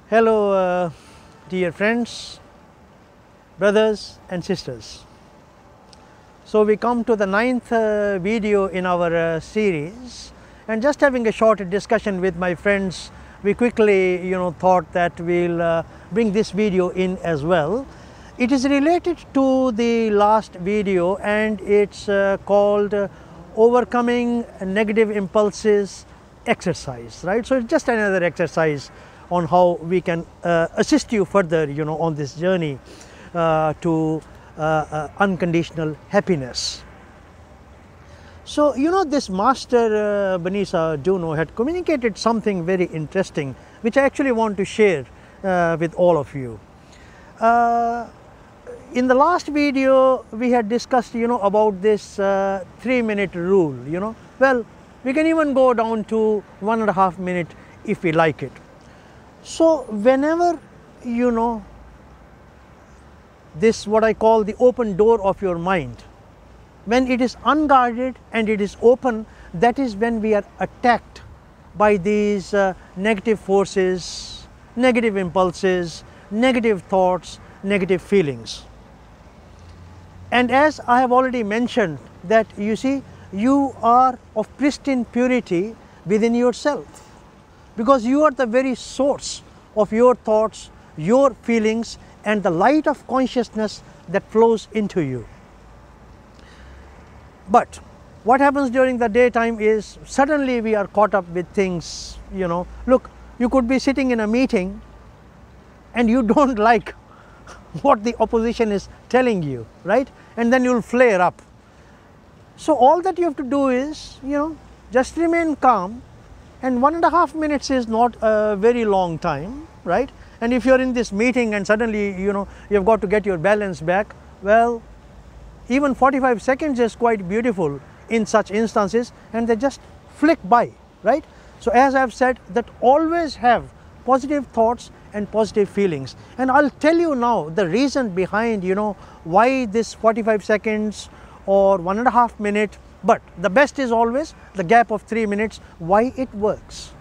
Hello dear friends, brothers and sisters. So we come to the 9th video in our series, and just having a short discussion with my friends, we quickly thought that we'll bring this video in as well. It is related to the last video, and it's called overcoming negative impulses exercise, right? So it's just another exercise on how we can assist you further on this journey to unconditional happiness. So this master Benisa Duno had communicated something very interesting, which I actually want to share with all of you. In the last video we had discussed about this 3-minute rule. Well, we can even go down to 1.5 minutes if we like it. So whenever this what I call the open door of your mind, when it is unguarded and it is open, that is when we are attacked by these negative forces, negative impulses, negative thoughts, negative feelings. And as I have already mentioned, that you see, you are of pristine purity within yourself, because you are the very source of your thoughts, your feelings, and the light of consciousness that flows into you. But what happens during the daytime is suddenly we are caught up with things. Look, you could be sitting in a meeting and you don't like what the opposition is telling you, right? And then you'll flare up. So all that you have to do is just remain calm, and 1.5 minutes is not a very long time, right? And if you're in this meeting and suddenly you've got to get your balance back, well, even 45 seconds is quite beautiful in such instances, and they just flick by, right? So as I've said, that always have positive thoughts and positive feelings, and I'll tell you now the reason behind why this 45 seconds or 1.5 minutes, but the best is always the gap of 3 minutes, why it works.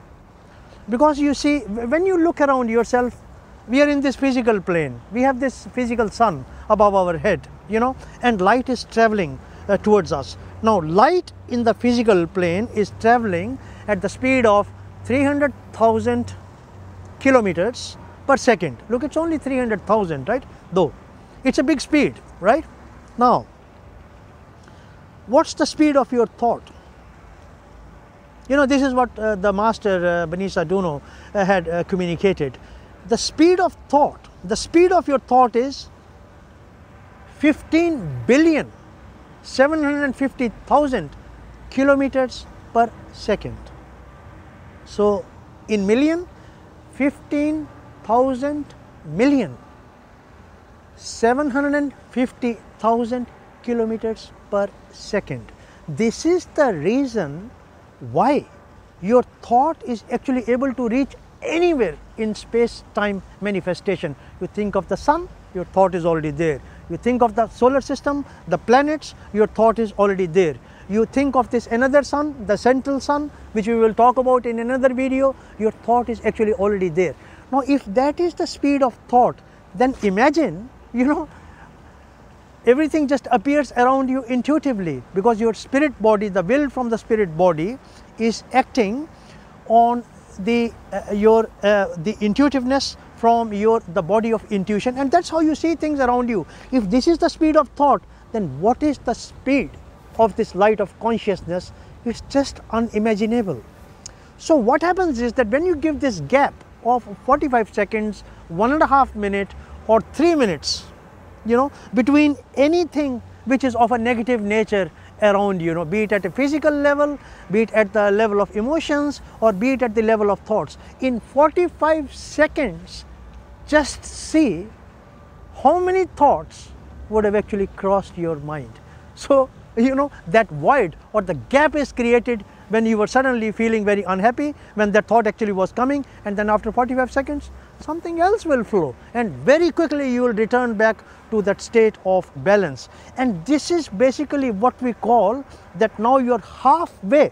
Because you see, when you look around yourself, we are in this physical plane, we have this physical sun above our head, and light is traveling towards us. Now light in the physical plane is traveling at the speed of 300,000 kilometers per second. Look, it's only 300,000, right? Though it's a big speed, right? Now what's the speed of your thought? This is what the master Benisa Duno had communicated. The speed of thought, the speed of your thought is 15,750,000 kilometers per second. So in million, 15,000 million, 750,000 kilometers per second. This is the reason why your thought is actually able to reach anywhere in space-time manifestation. You think of the sun, your thought is already there. You think of the solar system, the planets, your thought is already there. You think of this another sun, the central sun, which we will talk about in another video, your thought is actually already there. Now if that is the speed of thought, then imagine everything just appears around you intuitively, because your spirit body, the will from the spirit body, is acting on the intuitiveness from the body of intuition, and that's how you see things around you. If this is the speed of thought, then what is the speed of this light of consciousness? It's just unimaginable. So what happens is that when you give this gap of 45 seconds, 1.5 minutes or 3 minutes, between anything which is of a negative nature around you, be it at a physical level, be it at the level of emotions, or be it at the level of thoughts, in 45 seconds, just see how many thoughts would have actually crossed your mind. So that void or the gap is created when you were suddenly feeling very unhappy, when that thought actually was coming, and then after 45 seconds something else will flow, and very quickly you will return back to that state of balance. And this is basically what we call that now you are halfway.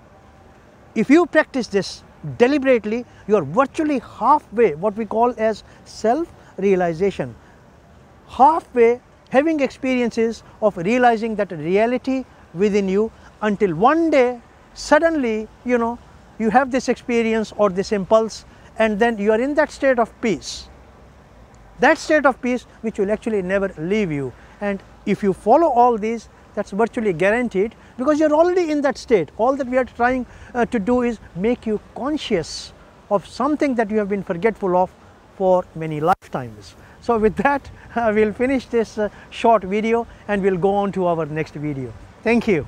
If you practice this deliberately, you are virtually halfway, what we call as self-realization, halfway having experiences of realizing that reality within you, until one day suddenly, you know, you have this experience or this impulse, and then you are in that state of peace. That state of peace which will actually never leave you. And if you follow all these, that's virtually guaranteed, because you're already in that state. All that we are trying to do is make you conscious of something that you have been forgetful of for many lifetimes. So with that, we'll finish this short video and we'll go on to our next video. Thank you.